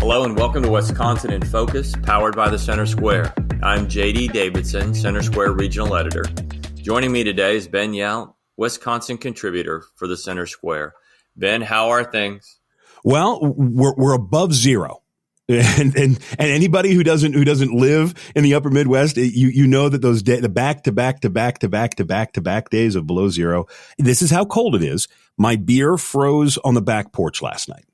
Hello and welcome to Wisconsin in Focus, powered by the Center Square. I'm JD Davidson, Center Square Regional Editor. Joining me today is Ben Yount, Wisconsin contributor for the Center Square. Ben, how are things? Well, we're above zero. And anybody who doesn't live in the upper Midwest, you know that those the back to back days of below zero. This is how cold it is. My beer froze on the back porch last night.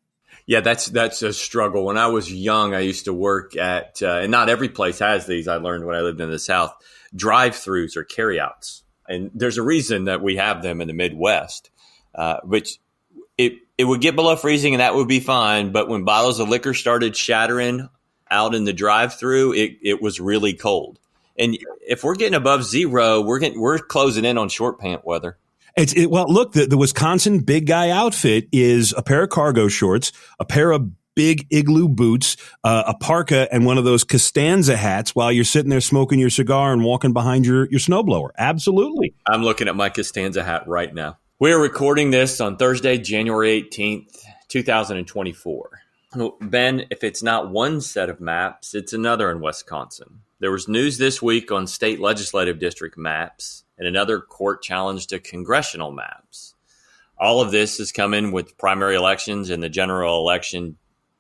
Yeah, that's a struggle. When I was young, I used to work at, and not every place has these, I learned when I lived in the South, drive-throughs or carryouts. And there's a reason that we have them in the Midwest, which it would get below freezing and that would be fine. But when bottles of liquor started shattering out in the drive-through, it was really cold. And if we're getting above zero, we're closing in on short pant weather. Well, look, the Wisconsin big guy outfit is a pair of cargo shorts, a pair of big igloo boots, a parka, and one of those Costanza hats while you're sitting there smoking your cigar and walking behind your snowblower. Absolutely. I'm looking at my Costanza hat right now. We're recording this on Thursday, January 18th, 2024. Ben, if it's not one set of maps, it's another in Wisconsin. There was news this week on state legislative district maps and another court challenge to congressional maps. All of this is coming with primary elections and the general election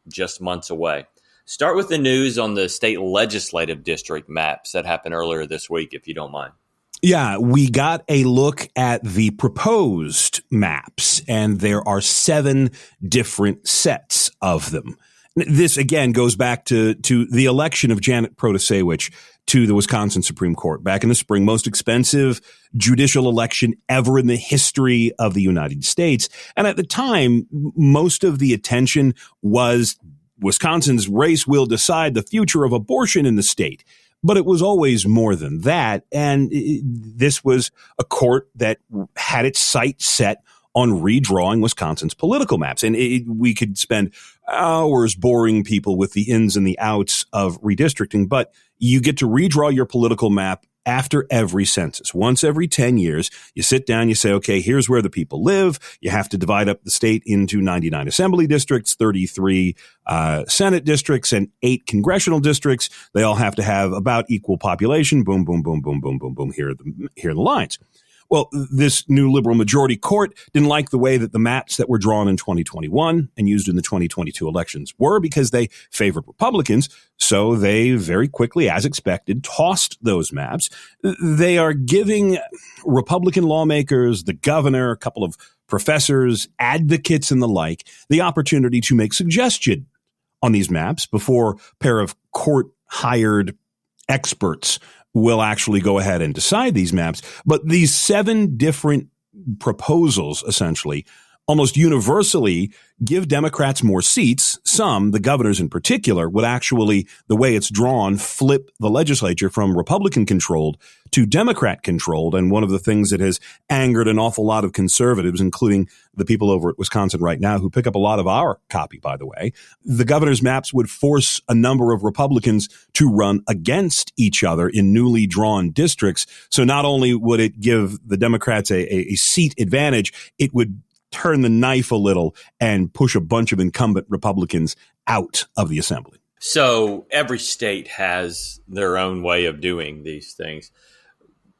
just months away. Start with the news on the state legislative district maps that happened earlier this week, if you don't mind. Yeah, we got a look at the proposed maps, and there are 7 different sets of them. This, again, goes back to the election of Janet Protasewicz to the Wisconsin Supreme Court back in the spring, most expensive judicial election ever in the history of the United States. And at the time, most of the attention was Wisconsin's race will decide the future of abortion in the state. But it was always more than that. And this was a court that had its sight set on redrawing Wisconsin's political maps. And we could spend hours boring people with the ins and the outs of redistricting, but you get to redraw your political map after every census. Once every 10 years, you sit down, you say, okay, here's where the people live. You have to divide up the state into 99 assembly districts, 33 Senate districts, and 8 congressional districts. They all have to have about equal population. Boom, boom, boom, boom, boom, boom, boom. Here are the lines. Well, this new liberal majority court didn't like the way that the maps that were drawn in 2021 and used in the 2022 elections were because they favored Republicans. So they very quickly, as expected, tossed those maps. They are giving Republican lawmakers, the governor, a couple of professors, advocates, and the like, the opportunity to make suggestion on these maps before a pair of court-hired experts will actually go ahead and decide these maps. But these 7 different proposals, essentially, almost universally give Democrats more seats. Some, the governors in particular, would actually, the way it's drawn, flip the legislature from Republican-controlled to Democrat-controlled. And one of the things that has angered an awful lot of conservatives, including the people over at Wisconsin right now, who pick up a lot of our copy, by the way, the governor's maps would force a number of Republicans to run against each other in newly drawn districts. So not only would it give the Democrats a seat advantage, it would turn the knife a little and push a bunch of incumbent Republicans out of the assembly. So every state has their own way of doing these things.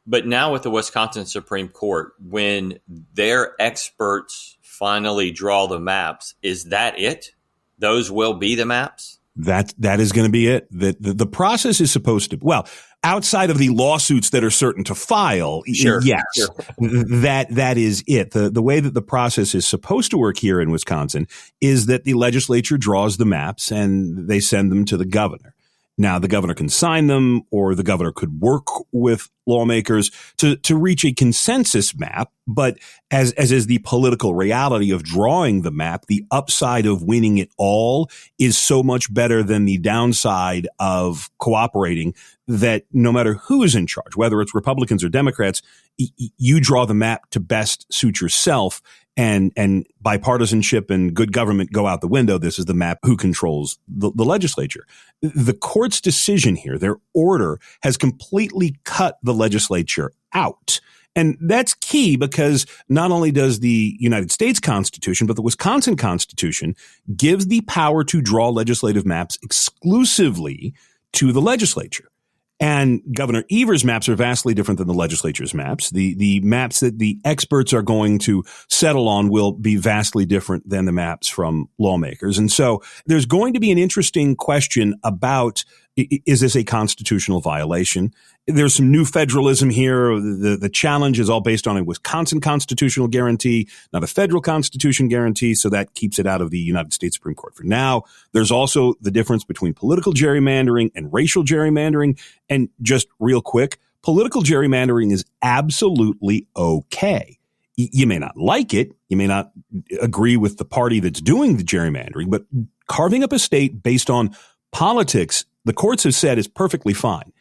But now with the Wisconsin Supreme Court, when their experts finally draw the maps, is that it? Those will be the maps? That is going to be it. The process is supposed to, well, outside of the lawsuits that are certain to file, sure, yes, sure. that is it. The way that the process is supposed to work here in Wisconsin is that the legislature draws the maps and they send them to the governor. Now, the governor can sign them, or the governor could work with lawmakers to reach a consensus map. But as is the political reality of drawing the map, the upside of winning it all is so much better than the downside of cooperating, that no matter who is in charge, whether it's Republicans or Democrats, you draw the map to best suit yourself. And bipartisanship and good government go out the window. This is the map who controls the legislature. The court's decision here, their order, has completely cut the legislature out. And that's key because not only does the United States Constitution, but the Wisconsin Constitution gives the power to draw legislative maps exclusively to the legislature. And Governor Evers' maps are vastly different than the legislature's maps. The maps that the experts are going to settle on will be vastly different than the maps from lawmakers. And so there's going to be an interesting question about, is this a constitutional violation? There's some new federalism here. The challenge is all based on a Wisconsin constitutional guarantee, not a federal constitution guarantee. So that keeps it out of the United States Supreme Court for now. There's also the difference between political gerrymandering and racial gerrymandering. And just real quick, political gerrymandering is absolutely okay. You may not like it. You may not agree with the party that's doing the gerrymandering, but carving up a state based on politics, the courts have said, is perfectly fine.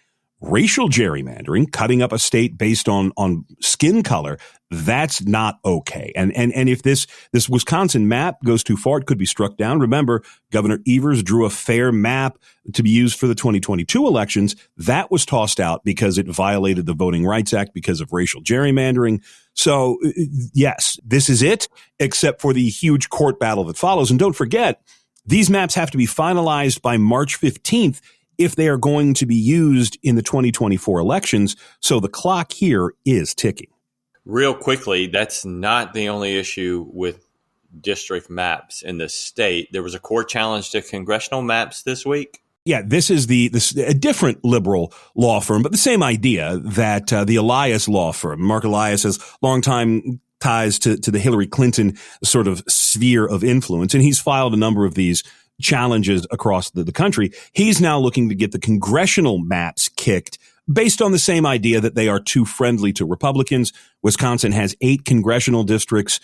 Racial gerrymandering, cutting up a state based on skin color, that's not okay. And if this Wisconsin map goes too far, it could be struck down. Remember, Governor Evers drew a fair map to be used for the 2022 elections. That was tossed out because it violated the Voting Rights Act because of racial gerrymandering. So yes, this is it, except for the huge court battle that follows. And don't forget, these maps have to be finalized by March 15th if they are going to be used in the 2024 elections. So the clock here is ticking. Real quickly, that's not the only issue with district maps in the state. There was a court challenge to congressional maps this week. Yeah, this is a different liberal law firm, but the same idea that the Elias Law Firm. Mark Elias has longtime ties to the Hillary Clinton sort of sphere of influence, and he's filed a number of these challenges across the country. He's now looking to get the congressional maps kicked based on the same idea that they are too friendly to Republicans. Wisconsin has 8 congressional districts.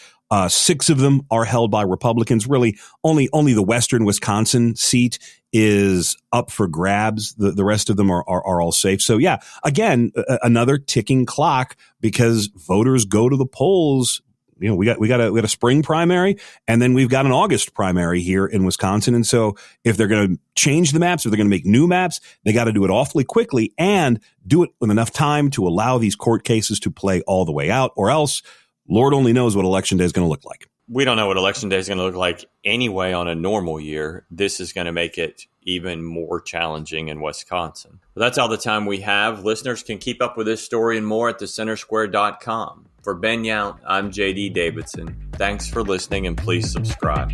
6 of them are held by Republicans. Really, only the Western Wisconsin seat is up for grabs. The rest of them are all safe. So yeah, again, another ticking clock because voters go to the polls. You know, we got a spring primary, and then we've got an August primary here in Wisconsin. And so if they're going to change the maps, if they're going to make new maps, they got to do it awfully quickly and do it with enough time to allow these court cases to play all the way out, or else Lord only knows what election day is going to look like. We don't know what election day is going to look like anyway on a normal year. This is going to make it even more challenging in Wisconsin. But that's all the time we have. Listeners can keep up with this story and more at thecentersquare.com. For Ben Yount, I'm JD Davidson. Thanks for listening, and please subscribe.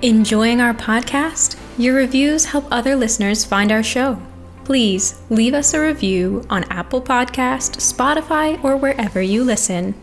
Enjoying our podcast? Your reviews help other listeners find our show. Please leave us a review on Apple Podcast, Spotify, or wherever you listen.